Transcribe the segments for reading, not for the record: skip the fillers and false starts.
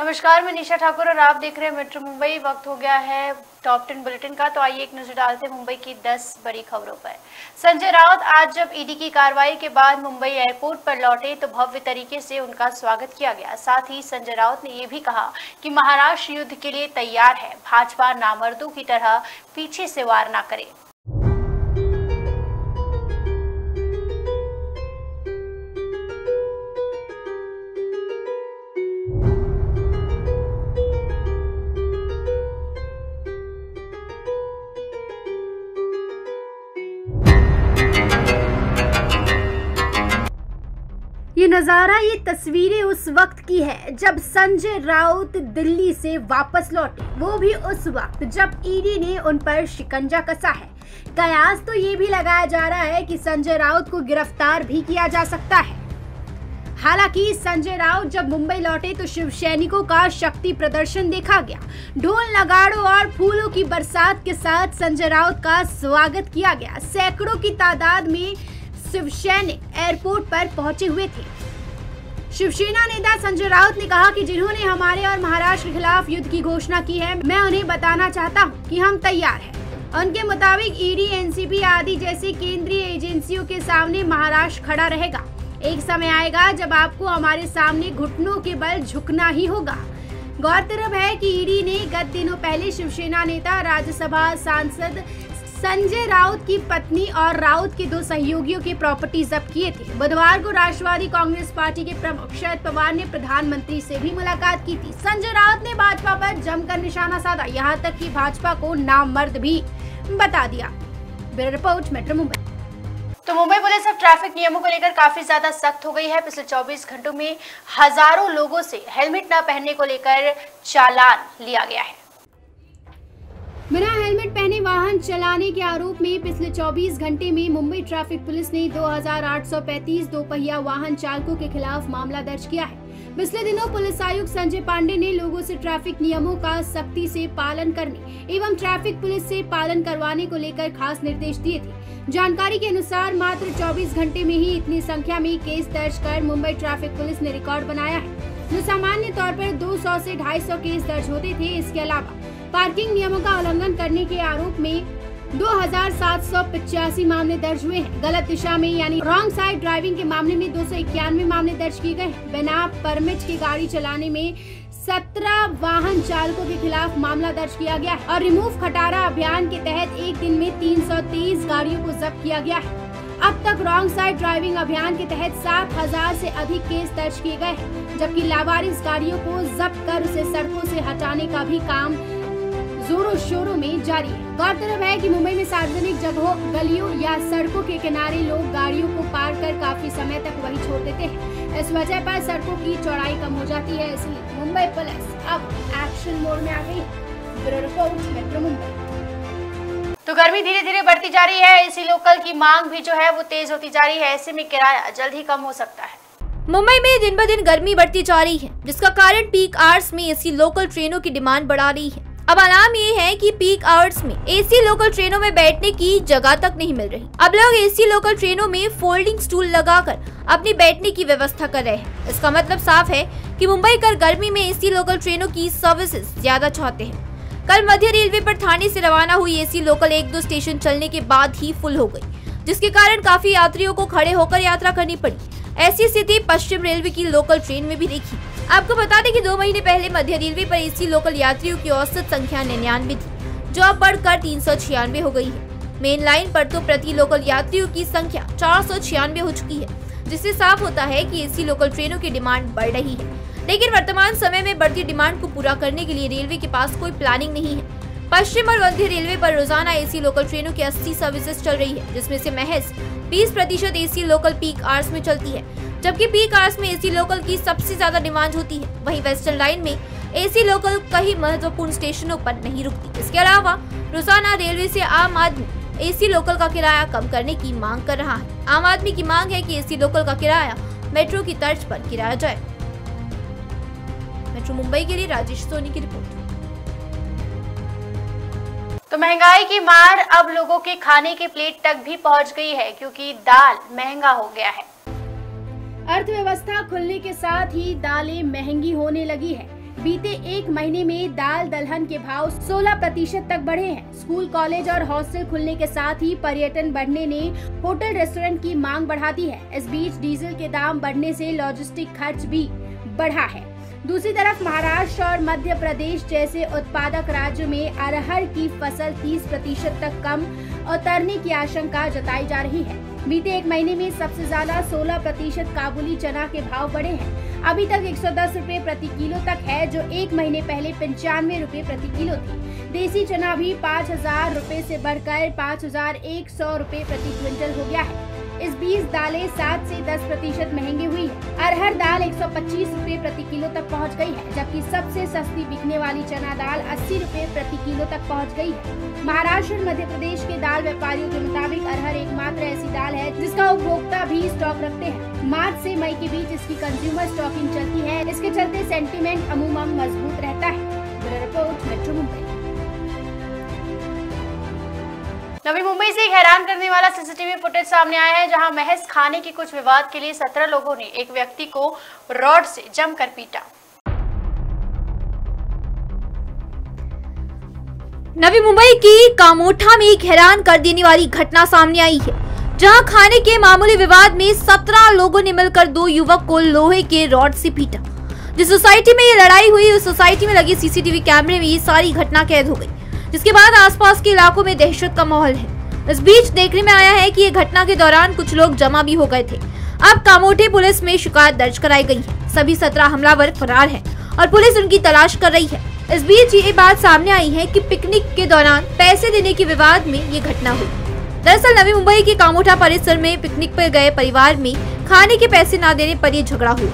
नमस्कार, मैं निशा ठाकुर और आप देख रहे हैं मेट्रो मुंबई। वक्त हो गया है टॉप 10 बुलेटिन का, तो आइए एक नजर डालते हैं मुंबई की 10 बड़ी खबरों पर। संजय राउत आज जब ईडी की कार्रवाई के बाद मुंबई एयरपोर्ट पर लौटे तो भव्य तरीके से उनका स्वागत किया गया। साथ ही संजय राउत ने यह भी कहा कि महाराष्ट्र युद्ध के लिए तैयार है, भाजपा नामर्दों की तरह पीछे से वार न करे। ये नज़ारा, ये तस्वीरें उस वक्त की है जब संजय राउत दिल्ली से वापस लौटे, वो भी उस वक्त जब ईडी ने उन पर शिकंजा कसा है। कयास तो ये भी लगाया जा रहा है कि संजय राउत को गिरफ्तार भी किया जा सकता है। हालांकि संजय राउत जब मुंबई लौटे तो शिव सैनिकों का शक्ति प्रदर्शन देखा गया। ढोल नगाड़ों और फूलों की बरसात के साथ संजय राउत का स्वागत किया गया। सैकड़ों की तादाद में शिव सैनिक एयरपोर्ट पर पहुंचे हुए थे। शिवसेना नेता संजय राउत ने कहा कि जिन्होंने हमारे और महाराष्ट्र के खिलाफ युद्ध की घोषणा की है, मैं उन्हें बताना चाहता हूं कि हम तैयार हैं। उनके मुताबिक ईडी, एनसीबी आदि जैसी केंद्रीय एजेंसियों के सामने महाराष्ट्र खड़ा रहेगा। एक समय आएगा जब आपको हमारे सामने घुटनों के बल झुकना ही होगा। गौरतलब है कि ईडी ने गत दिनों पहले शिवसेना नेता, राज्यसभा सांसद संजय राउत की पत्नी और राउत के 2 सहयोगियों की प्रॉपर्टी जब्त किए थे। बुधवार को राष्ट्रवादी कांग्रेस पार्टी के प्रमुख शरद पवार ने प्रधानमंत्री से भी मुलाकात की थी। संजय राउत ने भाजपा पर जमकर निशाना साधा, यहां तक कि भाजपा को नामर्द भी बता दिया। Bureau report, metro Mumbai. तो मुंबई पुलिस अब ट्रैफिक नियमों को लेकर काफी ज्यादा सख्त हो गई है। पिछले 24 घंटों में हजारों लोगों से हेलमेट न पहनने को लेकर चालान लिया गया है। बिना हेलमेट पहने वाहन चलाने के आरोप में पिछले 24 घंटे में मुंबई ट्रैफिक पुलिस ने 2835 दोपहिया वाहन चालकों के खिलाफ मामला दर्ज किया है। पिछले दिनों पुलिस आयुक्त संजय पांडे ने लोगों से ट्रैफिक नियमों का सख्ती से पालन करने एवं ट्रैफिक पुलिस से पालन करवाने को लेकर खास निर्देश दिए थे। जानकारी के अनुसार मात्र 24 घंटे में ही इतनी संख्या में केस दर्ज कर मुंबई ट्रैफिक पुलिस ने रिकॉर्ड बनाया है, जो सामान्य तौर पर 200 से 250 केस दर्ज होते थे। इसके अलावा पार्किंग नियमों का उल्लंघन करने के आरोप में 2785 मामले दर्ज हुए हैं। गलत दिशा में यानी रॉन्ग साइड ड्राइविंग के मामले में 291 मामले दर्ज किए गए हैं। बिना परमिट की गाड़ी चलाने में 17 वाहन चालकों के खिलाफ मामला दर्ज किया गया है और रिमूव खटारा अभियान के तहत एक दिन में 323 गाड़ियों को जब्त किया गया है। अब तक रॉन्ग साइड ड्राइविंग अभियान के तहत 7000 से अधिक केस दर्ज किए गए हैं, जबकि लावारिस गाड़ियों को जब्त कर उसे सड़कों से हटाने का भी काम जोरों शोरों में जारी है। गौरतलब है कि मुंबई में सार्वजनिक जगहों, गलियों या सड़कों के किनारे लोग गाड़ियों को पार्क कर काफी समय तक वही छोड़ देते हैं। इस वजह पर सड़कों की चौड़ाई कम हो जाती है, इसलिए मुंबई पुलिस अब एक्शन मोड में आ गई है। Bureau report, metro Mumbai. तो गर्मी धीरे धीरे बढ़ती जा रही है, एसी लोकल की मांग भी जो है वो तेज होती जा रही है। ऐसे में किराया जल्द ही कम हो सकता है। मुंबई में दिन ब दिन गर्मी बढ़ती जा रही है, जिसका कारण पीक आवर्स में एसी लोकल ट्रेनों की डिमांड बढ़ा रही है। अब अलार्म ये है कि पीक आवर्स में एसी लोकल ट्रेनों में बैठने की जगह तक नहीं मिल रही। अब लोग एसी लोकल ट्रेनों में फोल्डिंग स्टूल लगाकर अपनी बैठने की व्यवस्था कर रहे हैं। इसका मतलब साफ है कि मुंबई कर गर्मी में एसी लोकल ट्रेनों की सर्विसेज ज्यादा चाहते हैं। कल मध्य रेलवे पर थाने से रवाना हुई एसी लोकल 1-2 स्टेशन चलने के बाद ही फुल हो गई, जिसके कारण काफी यात्रियों को खड़े होकर यात्रा करनी पड़ी। ऐसी स्थिति पश्चिम रेलवे की लोकल ट्रेन में भी देखी। आपको बता दें कि 2 महीने पहले मध्य रेलवे पर एसी लोकल यात्रियों की औसत संख्या 99 थी, जो अब बढ़कर 396 हो गई है। मेन लाइन पर तो प्रति लोकल यात्रियों की संख्या 496 हो चुकी है, जिससे साफ होता है कि एसी लोकल ट्रेनों की डिमांड बढ़ रही है। लेकिन वर्तमान समय में बढ़ती डिमांड को पूरा करने के लिए रेलवे के पास कोई प्लानिंग नहीं है। पश्चिम और मध्य रेलवे पर रोजाना एसी लोकल ट्रेनों की 80 सर्विसेज चल रही है, जिसमें से महज 20% एसी लोकल पीक आवर्स में चलती है, जबकि पीक आवर्स में एसी लोकल की सबसे ज्यादा डिमांड होती है। वहीं वेस्टर्न लाइन में एसी लोकल कई महत्वपूर्ण स्टेशनों पर नहीं रुकती। इसके अलावा रोजाना रेलवे से आम आदमी एसी लोकल का किराया कम करने की मांग कर रहा है। आम आदमी की मांग है कि एसी लोकल का किराया मेट्रो की तर्ज पर किराया जाए। मेट्रो मुंबई के लिए राजेश सोनी की रिपोर्ट। तो महंगाई की मार अब लोगों के खाने के प्लेट तक भी पहुंच गई है, क्योंकि दाल महंगा हो गया है। अर्थव्यवस्था खुलने के साथ ही दालें महंगी होने लगी है। बीते एक महीने में दाल दलहन के भाव 16% तक बढ़े हैं। स्कूल, कॉलेज और हॉस्टल खुलने के साथ ही पर्यटन बढ़ने ने होटल रेस्टोरेंट की मांग बढ़ा दी है। इस बीच डीजल के दाम बढ़ने से लॉजिस्टिक खर्च भी बढ़ा है। दूसरी तरफ महाराष्ट्र और मध्य प्रदेश जैसे उत्पादक राज्यों में अरहर की फसल 30% तक कम उतरने की आशंका जताई जा रही है। बीते एक महीने में सबसे ज्यादा 16% काबुली चना के भाव बढ़े हैं। अभी तक 110 रुपए प्रति किलो तक है, जो एक महीने पहले 95 रुपए प्रति किलो थी। देसी चना भी 5000 रुपए से बढ़कर 5100 रुपए प्रति क्विंटल हो गया है। इस बीच दालें 7 से 10% महंगी हुई है। अरहर दाल 125 रुपए प्रति किलो तक पहुंच गई है, जबकि सबसे सस्ती बिकने वाली चना दाल 80 रुपए प्रति किलो तक पहुंच गई है। महाराष्ट्र और मध्य प्रदेश के दाल व्यापारियों के मुताबिक अरहर एकमात्र ऐसी दाल है जिसका उपभोक्ता भी स्टॉक रखते हैं। मार्च से मई के बीच इसकी कंज्यूमर स्टॉकिंग चलती है। इसके चलते सेंटीमेंट अमूमन मजबूत रहता है। Bureau report, metro Mumbai. Navi Mumbai से एक हैरान करने वाला सीसीटीवी फुटेज सामने आया है, जहां महज खाने के कुछ विवाद के लिए 17 लोगों ने एक व्यक्ति को रॉड से जमकर पीटा। नवी मुंबई की कामोठा में एक हैरान कर देने वाली घटना सामने आई है, जहां खाने के मामूली विवाद में 17 लोगों ने मिलकर 2 युवक को लोहे के रॉड से पीटा। जिस सोसाइटी में ये लड़ाई हुई, उस सोसाइटी में लगे सीसीटीवी कैमरे में ये सारी घटना कैद हो गई, जिसके बाद आसपास के इलाकों में दहशत का माहौल है। इस बीच देखने में आया है कि ये घटना के दौरान कुछ लोग जमा भी हो गए थे। अब कामोठे पुलिस में शिकायत दर्ज कराई गई है। सभी 17 हमलावर फरार हैं और पुलिस उनकी तलाश कर रही है। इस बीच ये बात सामने आई है कि पिकनिक के दौरान पैसे देने के विवाद में ये घटना हुई। दरअसल नवी मुंबई के कामोठा परिसर में पिकनिक पर गए परिवार में खाने के पैसे न देने पर ये झगड़ा हुआ।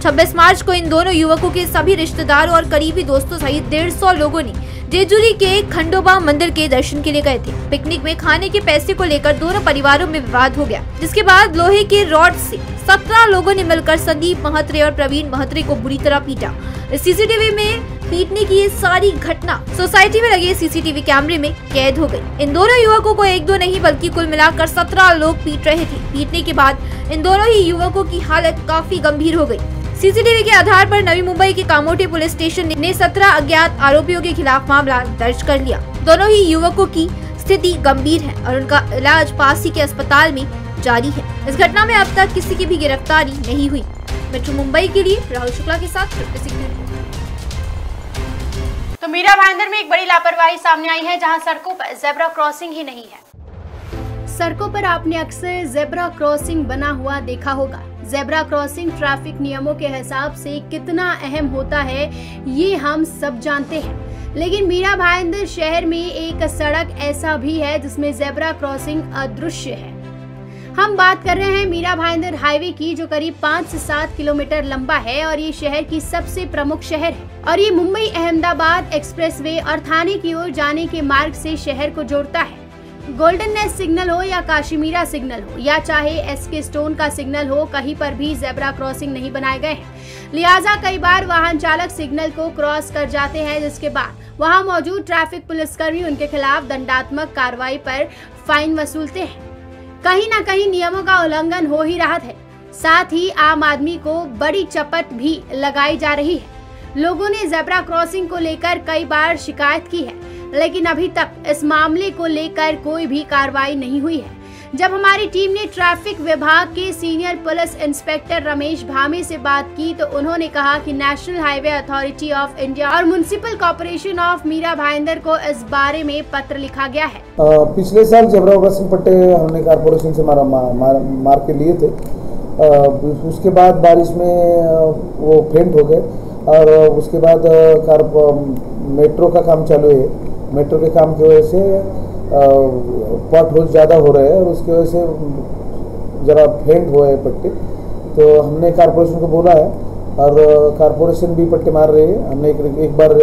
26 मार्च को इन दोनों युवकों के सभी रिश्तेदारों और करीबी दोस्तों सहित 150 लोगों ने जेजुरी के खंडोबा मंदिर के दर्शन के लिए गए थे। पिकनिक में खाने के पैसे को लेकर दोनों परिवारों में विवाद हो गया, जिसके बाद लोहे के रॉड से 17 लोगों ने मिलकर संदीप महत्रे और प्रवीण महत्रे को बुरी तरह पीटा। इस सीसीटीवी में पीटने की ये सारी घटना सोसाइटी में लगे सीसीटीवी कैमरे में कैद हो गई। इन दोनों युवकों को 1-2 नहीं बल्कि कुल मिलाकर 17 लोग पीट रहे थे। पीटने के बाद इन दोनों ही युवकों की हालत काफी गंभीर हो गई। सीसीटीवी के आधार पर नवी मुंबई के कामोठे पुलिस स्टेशन ने 17 अज्ञात आरोपियों के खिलाफ मामला दर्ज कर लिया। दोनों ही युवकों की स्थिति गंभीर है और उनका इलाज पास ही के अस्पताल में जारी है। इस घटना में अब तक किसी की भी गिरफ्तारी नहीं हुई। मेट्रो मुंबई के लिए राहुल शुक्ला के साथ। तो मीरा भाईंदर में एक बड़ी लापरवाही सामने आई है, जहां सड़कों पर जेब्रा क्रॉसिंग ही नहीं है। सड़कों पर आपने अक्सर जेब्रा क्रॉसिंग बना हुआ देखा होगा। जेब्रा क्रॉसिंग ट्रैफिक नियमों के हिसाब से कितना अहम होता है ये हम सब जानते हैं, लेकिन मीरा भाईंदर शहर में एक सड़क ऐसा भी है जिसमें जेब्रा क्रॉसिंग अदृश्य है। हम बात कर रहे हैं मीरा भाईंदर हाईवे की, जो करीब 5 से 7 किलोमीटर लंबा है और ये शहर की सबसे प्रमुख शहर है और ये मुंबई अहमदाबाद एक्सप्रेसवे और थाने की ओर जाने के मार्ग से शहर को जोड़ता है। गोल्डन नेस्ट सिग्नल हो या काशीमीरा सिग्नल हो या चाहे एसके स्टोन का सिग्नल हो, कहीं पर भी जेब्रा क्रॉसिंग नहीं बनाए गए हैं। लिहाजा कई बार वाहन चालक सिग्नल को क्रॉस कर जाते हैं, जिसके बाद वहां मौजूद ट्रैफिक पुलिसकर्मी उनके खिलाफ दंडात्मक कार्रवाई पर फाइन वसूलते हैं। कहीं न कहीं नियमों का उल्लंघन हो ही रहा है, साथ ही आम आदमी को बड़ी चपत भी लगाई जा रही है। लोगों ने जेब्रा क्रॉसिंग को लेकर कई बार शिकायत की है, लेकिन अभी तक इस मामले को लेकर कोई भी कार्रवाई नहीं हुई है। जब हमारी टीम ने ट्रैफिक विभाग के senior police inspector Ramesh Bhame से बात की तो उन्होंने कहा कि national highway authority of India और municipal corporation of Mira Bhayandar को इस बारे में पत्र लिखा गया है। पिछले साल जेब्रा क्रॉसिंग पट्टे हमने कॉर्पोरेशन से मार के लिए थे। उसके बाद बारिश में वो फेंट हो गए और उसके बाद मेट्रो का काम चालू है। मेट्रो के काम की वजह से पॉट होल ज़्यादा हो रहे हैं और उसकी वजह से ज़रा फेंट हुए हैं पट्टे। तो हमने कॉर्पोरेशन को बोला है और कॉर्पोरेशन भी पट्टे मार रही है। हमने एक बार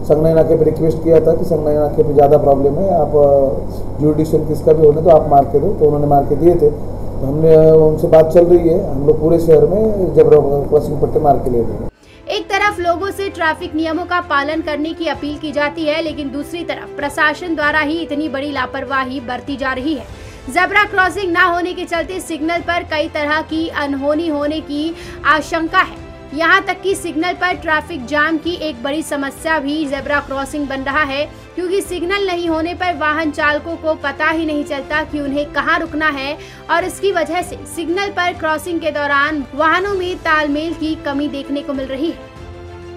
संगनई नाके पे रिक्वेस्ट किया था कि संगनई नाके पे ज़्यादा प्रॉब्लम है, आप जुडिशियल किसका भी होने तो आप मार के दो, तो उन्होंने मार के दिए थे। तो हमने उनसे बात चल रही है, हम लोग पूरे शहर में जेब्रा क्रॉसिंग पट्टे मार के ले देंगे। एक तरफ लोगों से ट्रैफिक नियमों का पालन करने की अपील की जाती है, लेकिन दूसरी तरफ प्रशासन द्वारा ही इतनी बड़ी लापरवाही बरती जा रही है। जेब्रा क्रॉसिंग न होने के चलते सिग्नल पर कई तरह की अनहोनी होने की आशंका है। यहाँ तक कि सिग्नल पर ट्रैफिक जाम की एक बड़ी समस्या भी जेब्रा क्रॉसिंग बन रहा है, क्योंकि सिग्नल नहीं होने पर वाहन चालकों को पता ही नहीं चलता कि उन्हें कहाँ रुकना है और इसकी वजह से सिग्नल पर क्रॉसिंग के दौरान वाहनों में तालमेल की कमी देखने को मिल रही है।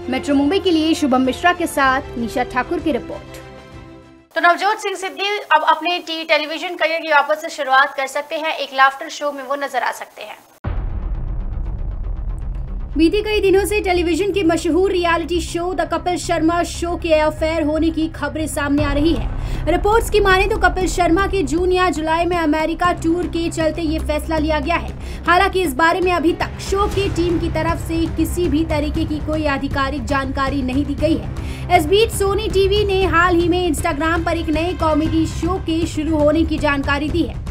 मेट्रो मुंबई के लिए शुभम मिश्रा के साथ निशा ठाकुर की रिपोर्ट। तो नवजोत सिंह सिद्धू अब अपने टेलीविजन करियर की वापस से शुरुआत कर सकते हैं। एक लाफ्टर शो में वो नजर आ सकते हैं। बीते कई दिनों से टेलीविजन के मशहूर reality show the Kapil Sharma show के अफेयर होने की खबरें सामने आ रही है। रिपोर्ट्स की माने तो कपिल शर्मा के जून या जुलाई में अमेरिका टूर के चलते ये फैसला लिया गया है। हालांकि इस बारे में अभी तक शो की टीम की तरफ से किसी भी तरीके की कोई आधिकारिक जानकारी नहीं दी गई है। इस बीच सोनी टीवी ने हाल ही में इंस्टाग्राम पर एक नए कॉमेडी शो के शुरू होने की जानकारी दी है।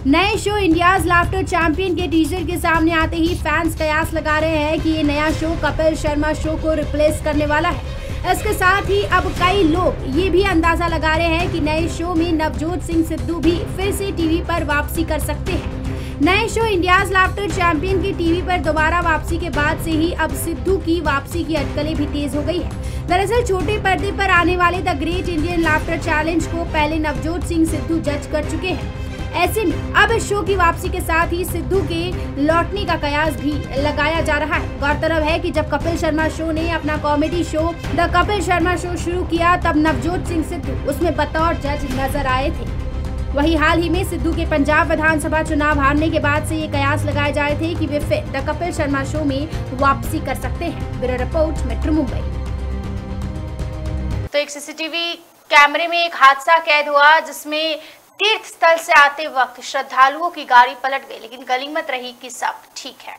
नए शो इंडियाज लाफ्टर चैंपियन के टीजर के सामने आते ही फैंस कयास लगा रहे हैं कि ये नया शो कपिल शर्मा शो को रिप्लेस करने वाला है। इसके साथ ही अब कई लोग ये भी अंदाजा लगा रहे हैं कि नए शो में नवजोत सिंह सिद्धू भी फिर से टीवी पर वापसी कर सकते हैं। नए शो इंडियाज लाफ्टर चैंपियन की टीवी पर दोबारा वापसी के बाद से ही अब सिद्धू की वापसी की अटकलें भी तेज हो गई है। दरअसल छोटे पर्दे पर आने वाले the great Indian laughter challenge को पहले नवजोत सिंह सिद्धू जज कर चुके हैं। ऐसे में अब इस शो की वापसी के साथ ही सिद्धू के लौटने का कयास भी लगाया जा रहा है। गौरतलब है कि जब कपिल शर्मा शो ने अपना comedy show the Kapil Sharma show शुरू किया तब नवजोत सिंह सिद्धू उसमें बतौर जज नजर आए थे। वहीं हाल ही में सिद्धू के पंजाब विधानसभा चुनाव हारने के बाद से ये कयास लगाए जा रहे थे कि वे फिर द कपिल शर्मा शो में वापसी कर सकते हैं। Bureau report, metro Mumbai. तो एक सीसीटीवी कैमरे में एक हादसा कैद हुआ जिसमें तीर्थ स्थल से आते वक्त श्रद्धालुओं की गाड़ी पलट गई, लेकिन गनीमत रही कि सब ठीक है।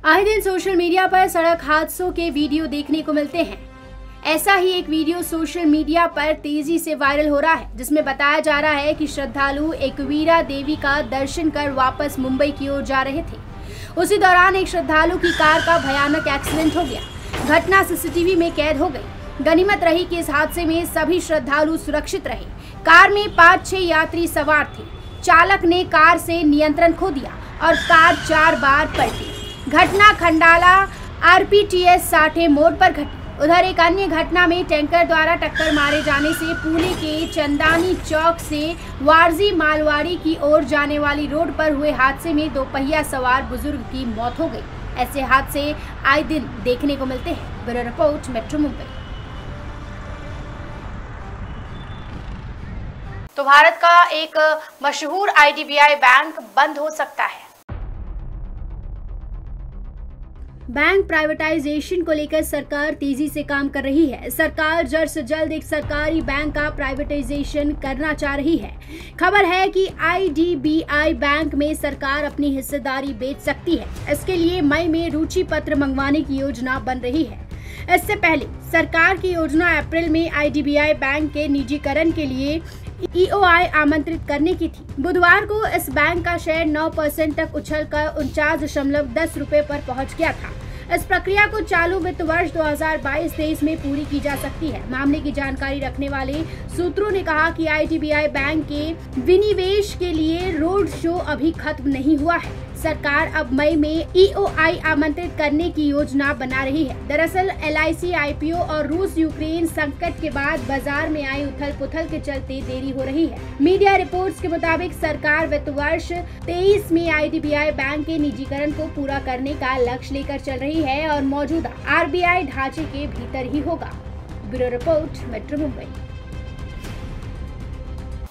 आए दिन सोशल मीडिया पर सड़क हादसों के वीडियो देखने को मिलते हैं। ऐसा ही एक वीडियो सोशल मीडिया पर तेजी से वायरल हो रहा है, जिसमें बताया जा रहा है कि श्रद्धालु एकवीरा देवी का दर्शन कर वापस मुंबई की ओर जा रहे थे। उसी दौरान एक श्रद्धालु की कार का भयानक एक्सीडेंट हो गया। घटना सीसीटीवी में कैद हो गई। गनीमत रही कि इस हादसे में सभी श्रद्धालु सुरक्षित रहे। कार में 5-6 यात्री सवार थे। चालक ने कार से नियंत्रण खो दिया और कार 4 बार पलटी। घटना खंडाला RPTS 60 मोड़ पर घटी। उधर एक अन्य घटना में टैंकर द्वारा टक्कर मारे जाने से पुणे के चंदानी चौक से वारजी मालवाड़ी की ओर जाने वाली रोड पर हुए हादसे में 2 पहिया सवार बुजुर्ग की मौत हो गई। ऐसे हादसे आए दिन देखने को मिलते हैं। Bureau report, metro Mumbai. तो भारत का एक मशहूर IDBI बैंक बंद हो सकता है। बैंक प्राइवेटाइजेशन को लेकर सरकार तेजी से काम कर रही है। सरकार जल्द से जल्द एक सरकारी बैंक का प्राइवेटाइजेशन करना चाह रही है। खबर है कि IDBI बैंक में सरकार अपनी हिस्सेदारी बेच सकती है। इसके लिए मई में रुचि पत्र मंगवाने की योजना बन रही है। इससे पहले सरकार की योजना अप्रैल में IDBI बैंक के निजीकरण के लिए EOI आमंत्रित करने की थी। बुधवार को इस बैंक का शेयर 9% तक उछलकर 49.10 रुपए पर पहुंच गया था। इस प्रक्रिया को चालू वित्त वर्ष 2022-23 में पूरी की जा सकती है। मामले की जानकारी रखने वाले सूत्रों ने कहा कि IDBI बैंक के विनिवेश के लिए रोड शो अभी खत्म नहीं हुआ है। सरकार अब मई में EOI आमंत्रित करने की योजना बना रही है। दरअसल LIC IPO और रूस यूक्रेन संकट के बाद बाजार में आई उथल पुथल के चलते देरी हो रही है। मीडिया रिपोर्ट्स के मुताबिक सरकार वित्त वर्ष 23 में IDBI बैंक के निजीकरण को पूरा करने का लक्ष्य लेकर चल रही है और मौजूदा RBI ढांचे के भीतर ही होगा। Bureau report, metro Mumbai.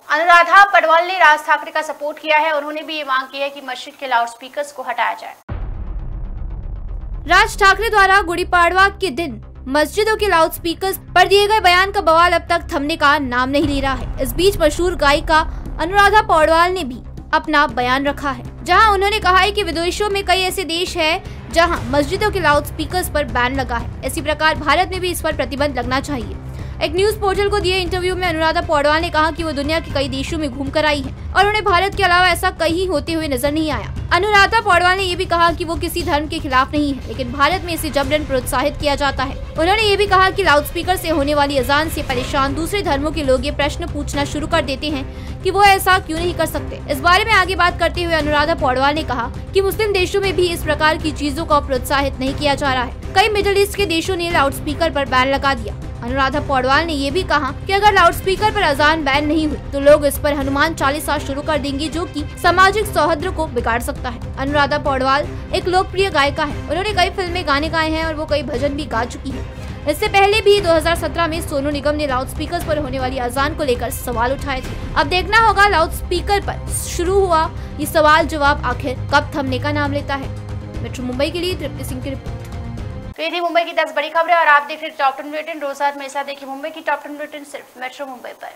Anuradha Padwal ने राज ठाकरे का सपोर्ट किया है। उन्होंने भी ये मांग की है कि मस्जिद के लाउडस्पीकर्स को हटाया जाए। राज ठाकरे द्वारा गुड़ी पाड़वा के दिन मस्जिदों के लाउडस्पीकर्स पर दिए गए बयान का बवाल अब तक थमने का नाम नहीं ले रहा है। इस बीच मशहूर गायिका अनुराधा पौडवाल ने भी अपना बयान रखा है, जहां उन्होंने कहा है कि विदेशों में कई ऐसे देश हैं जहां मस्जिदों के लाउडस्पीकर्स पर बैन लगा है। इसी प्रकार भारत में भी इस पर प्रतिबंध लगना चाहिए। एक न्यूज पोर्टल को दिए इंटरव्यू में अनुराधा पौडवाल ने कहा कि वो दुनिया के कई देशों में घूम कर आई है और उन्हें भारत के अलावा ऐसा कहीं होते हुए नजर नहीं आया। अनुराधा पौडवाल ने ये भी कहा कि वो किसी धर्म के खिलाफ नहीं है, लेकिन भारत में इसे जबरन प्रोत्साहित किया जाता है। उन्होंने ये भी कहा कि लाउडस्पीकर से होने वाली अजान से परेशान दूसरे धर्मों के लोग ये प्रश्न पूछना शुरू कर देते हैं कि वो ऐसा क्यों नहीं कर सकते। इस बारे में आगे बात करते हुए अनुराधा पौडवाल ने कहा कि मुस्लिम देशों में भी इस प्रकार की चीजों को प्रोत्साहित नहीं किया जा रहा है। कई मिडिल ईस्ट के देशों ने लाउडस्पीकर पर बैन लगा दिया। अनुराधा पौडवाल ने ये भी कहा कि अगर लाउडस्पीकर पर अजान बैन नहीं हुई तो लोग इस पर हनुमान चालीसा शुरू कर देंगे, जो कि सामाजिक सौहार्द को बिगाड़ सकता है। अनुराधा पौडवाल एक लोकप्रिय गायिका है। उन्होंने कई फिल्में गाने गाए हैं और वो कई भजन भी गा चुकी है। इससे पहले भी 2017 में सोनू निगम ने लाउडस्पीकर पर होने वाली अजान को लेकर सवाल उठाए थे। अब देखना होगा लाउडस्पीकर पर शुरू हुआ ये सवाल जवाब आखिर कब थमने का नाम लेता है। मेट्रो मुंबई के लिए तृप्ति सिंह की रिपोर्ट। तो ये थी मुंबई की 10 बड़ी खबरें और आप देख रहे टॉप 10 बुलेटिन। रोज रात मेरे साथ देखिए मुंबई की टॉप 10 बुलेटिन सिर्फ मेट्रो मुंबई पर।